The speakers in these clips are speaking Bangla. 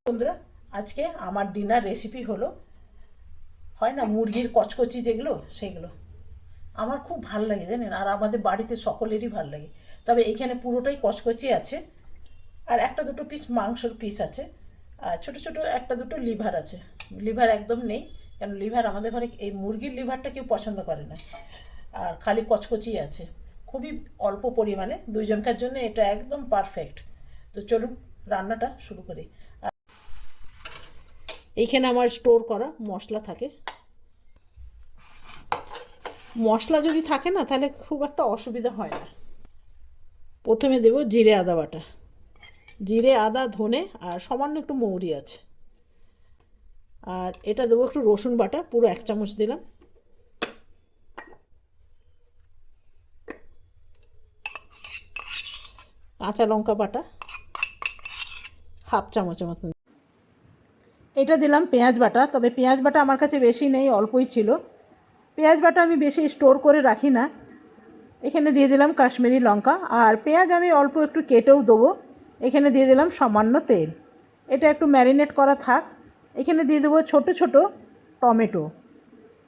বন্ধুরা, আজকে আমার ডিনার রেসিপি হলো, হয় না মুরগির কচকচি যেগুলো, সেগুলো আমার খুব ভাল লাগে জানেন, আর আমাদের বাড়িতে সকলেরই ভাল লাগে। তবে এখানে পুরোটাই কচকচি আছে, আর একটা দুটো পিস মাংসর পিস আছে, আর ছোটো ছোটো একটা দুটো লিভার আছে। লিভার একদম নেই, কেন লিভার আমাদের ঘরে এই মুরগির লিভারটা কেউ পছন্দ করে না, আর খালি কচকচি আছে। খুবই অল্প পরিমাণে, দুইজনকার জন্য এটা একদম পারফেক্ট। তো চলুন রান্নাটা শুরু করি। এইখানে আমার স্টোর করা মশলা থাকে। মশলা যদি থাকে না তাহলে খুব একটা অসুবিধা হয় না। প্রথমে দেব জিরে আদা বাটা, জিরে আদা ধনে আর সামান্য একটু মৌরি আছে। আর এটা দেবো একটু রসুন বাটা, পুরো 1 চামচ দিলাম। কাঁচা লঙ্কা বাটা 1/2 চামচের মতন। এটা দিলাম পেঁয়াজ বাটা, তবে পেঁয়াজ বাটা আমার কাছে বেশি নেই, অল্পই ছিল। পেঁয়াজ বাটা আমি বেশি স্টোর করে রাখি না। এখানে দিয়ে দিলাম কাশ্মীরি লঙ্কা, আর পেঁয়াজ আমি অল্প একটু কেটেও দেবো। এখানে দিয়ে দিলাম সামান্য তেল। এটা একটু ম্যারিনেট করা থাক। এখানে দিয়ে দেবো ছোট ছোট টমেটো,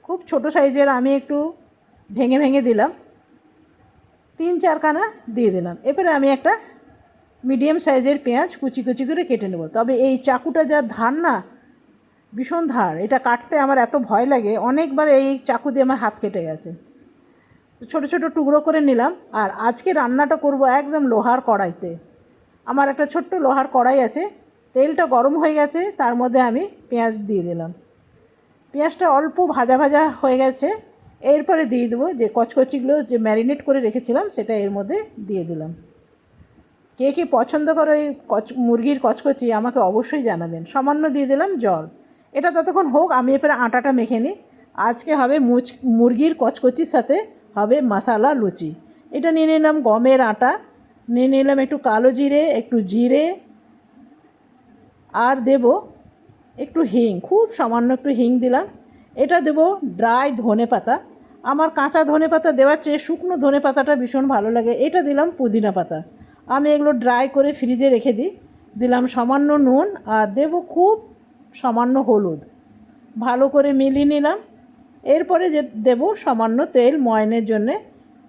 খুব ছোট সাইজের, আমি একটু ভেঙে ভেঙে দিলাম, 3-4 খানা দিয়ে দিলাম। এরপরে আমি একটা মিডিয়াম সাইজের পেঁয়াজ কুচি কুচি করে কেটে নেব। তবে এই চাকুটা যা ধার না, ভীষণ ধার, এটা কাটতে আমার এত ভয় লাগে, অনেকবার এই চাকু দিয়ে আমার হাত কেটে গেছে। তো ছোটো ছোটো টুকরো করে নিলাম। আর আজকে রান্নাটা করব একদম লোহার কড়াইতে। আমার একটা ছোট্ট লোহার কড়াই আছে, তেলটা গরম হয়ে গেছে, তার মধ্যে আমি পেঁয়াজ দিয়ে দিলাম। পেঁয়াজটা অল্প ভাজা ভাজা হয়ে গেছে, এরপরে দিয়ে দেবো যে কচকচিগুলো যে ম্যারিনেট করে রেখেছিলাম সেটা এর মধ্যে দিয়ে দিলাম। কে কে পছন্দ করে ওই মুরগির কচকচি আমাকে অবশ্যই জানাবেন। সামান্য দিয়ে দিলাম জল। এটা ততক্ষণ হোক, আমি এরপরে আটাটা মেখে নিই। আজকে হবে মুরগির কচকচির সাথে হবে মশালা লুচি। এটা নিয়ে নিলাম গমের আটা, নিয়ে নিলাম একটু কালো জিরে, একটু জিরে, আর দেব একটু হিং, খুব সামান্য একটু হিং দিলাম। এটা দেব ড্রাই ধনে পাতা। আমার কাঁচা ধনে পাতা দেওয়ার চেয়ে শুকনো ধনে পাতাটা ভীষণ ভালো লাগে। এটা দিলাম পুদিনা পাতা। আমি এগুলো ড্রাই করে ফ্রিজে রেখে দিই। দিলাম সামান্য নুন, আর দেব খুব সামান্য হলুদ। ভালো করে মিলিয়ে নিলাম। এরপরে যে দেব সামান্য তেল ময়নের জন্যে,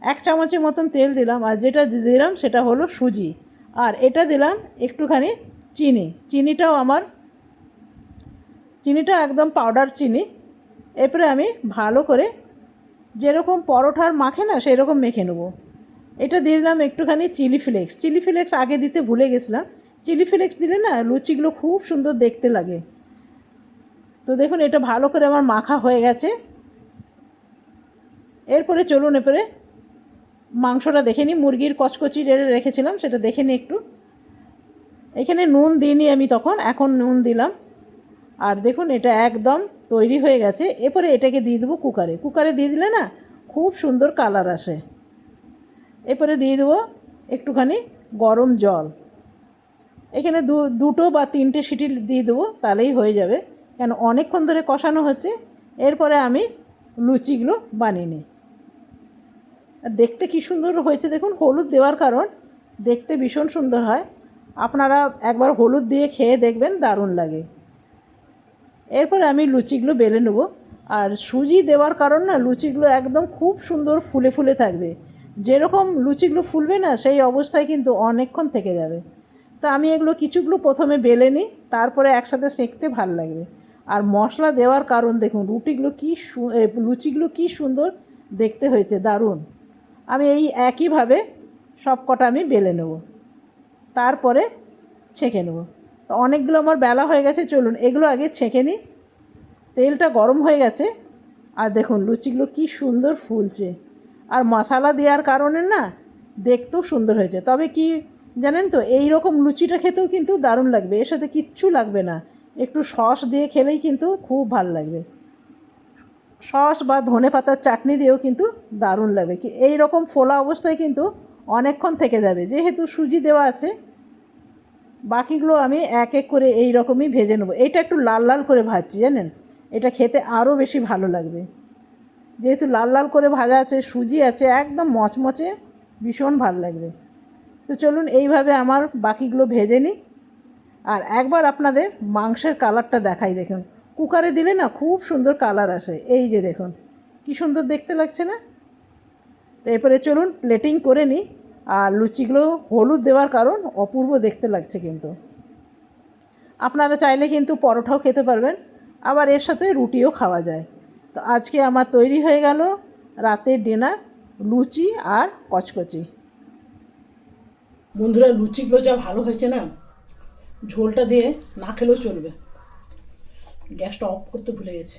1 চামচের মতন তেল দিলাম। আর যেটা দিলাম সেটা হলো সুজি। আর এটা দিলাম একটুখানি চিনি। চিনিটা একদম পাউডার চিনি। এরপরে আমি ভালো করে যেরকম পরোটার মাখে না সেই রকম মেখে নেবো। এটা দিয়ে দিলাম একটুখানি চিলি ফ্লেক্স। চিলি ফ্লেক্স আগে দিতে ভুলে গেছিলাম। চিলি ফ্লেক্স দিলে না লুচিগুলো খুব সুন্দর দেখতে লাগে। তো দেখুন এটা ভালো করে আমার মাখা হয়ে গেছে। এরপরে চলুন এরপরে মাংসটা দেখে নিই। মুরগির কচকচি যেটা রেখেছিলাম সেটা দেখে নিই একটু। এখানে নুন দিইনি আমি তখন, এখন নুন দিলাম। আর দেখুন এটা একদম তৈরি হয়ে গেছে। এরপরে এটাকে দিয়ে দেবো কুকারে। কুকারে দিয়ে দিলে না খুব সুন্দর কালার আসে। এরপরে দিয়ে দেবো একটুখানি গরম জল। এখানে দুটো বা 3টে সিটি দিয়ে দেবো, তাহলেই হয়ে যাবে, কেন অনেকক্ষণ ধরে কষানো হচ্ছে। এরপরে আমি লুচিগুলো বানিয়ে নিই। আর দেখতে কী সুন্দর হয়েছে দেখুন, হলুদ দেওয়ার কারণ দেখতে ভীষণ সুন্দর হয়। আপনারা একবার হলুদ দিয়ে খেয়ে দেখবেন, দারুণ লাগে। এরপরে আমি লুচিগুলো বেলে নেব। আর সুজি দেওয়ার কারণ না লুচিগুলো একদম খুব সুন্দর ফুলে ফুলে থাকবে। যেরকম লুচিগুলো ফুলবে না সেই অবস্থায় কিন্তু অনেকক্ষণ থেকে যাবে। তো আমি এগুলো কিছুগুলো প্রথমে বেলে নিই, তারপরে একসাথে সেঁকতে ভালো লাগবে। আর মশলা দেওয়ার কারণ দেখুন লুচিগুলো কী সুন্দর দেখতে হয়েছে, দারুণ। আমি এই একইভাবে সব কটা আমি বেলে নেব, তারপরে ছেঁকে নেব। তো অনেকগুলো আমার বেলা হয়ে গেছে, চলুন এগুলো আগে ছেঁকে নিই। তেলটা গরম হয়ে গেছে, আর দেখুন লুচিগুলো কী সুন্দর ফুলছে। আর মশলা দেওয়ার কারণে না দেখতেও সুন্দর হয়েছে। তবে কি জানেন তো, এই রকম লুচিটা খেতেও কিন্তু দারুণ লাগবে। এর সাথে কিচ্ছু লাগবে না, একটু সস দিয়ে খেলেই কিন্তু খুব ভালো লাগবে। সস বা ধনে পাতার চাটনি দিয়েও কিন্তু দারুণ লাগবে। কি এই রকম ফোলা অবস্থায় কিন্তু অনেকক্ষণ থেকে যাবে, যেহেতু সুজি দেওয়া আছে। বাকিগুলো আমি এক এক করে এই রকমই ভেজে নেবো। এইটা একটু লাল লাল করে ভাজছি জানেন, এটা খেতে আরও বেশি ভালো লাগবে। যেহেতু লাল লাল করে ভাজা আছে, সুজি আছে, একদম মচমচে, ভীষণ ভালো লাগবে। তো চলুন এইভাবে আমার বাকিগুলো ভেজে নিই। আর একবার আপনাদের মাংসের কালারটা দেখাই, দেখুন কুকারে দিলে না খুব সুন্দর কালার আসে। এই যে দেখুন কি সুন্দর দেখতে লাগছে না? তো এরপরে চলুন প্লেটিং করে নিই। আর লুচিগুলো হলুদ দেওয়ার কারণ অপূর্ব দেখতে লাগছে কিন্তু। আপনারা চাইলে কিন্তু পরোটাও খেতে পারবেন, আবার এর সাথে রুটিও খাওয়া যায়। তো আজকে আমার তৈরি হয়ে গেল রাতের ডিনার, লুচি আর কচকচি। বন্ধুরা, লুচিগুলো যা ভালো হয়েছে না, ঝোলটা দিয়ে না খেলেও চলবে। গ্যাসটা অফ করতে ভুলে গেছি।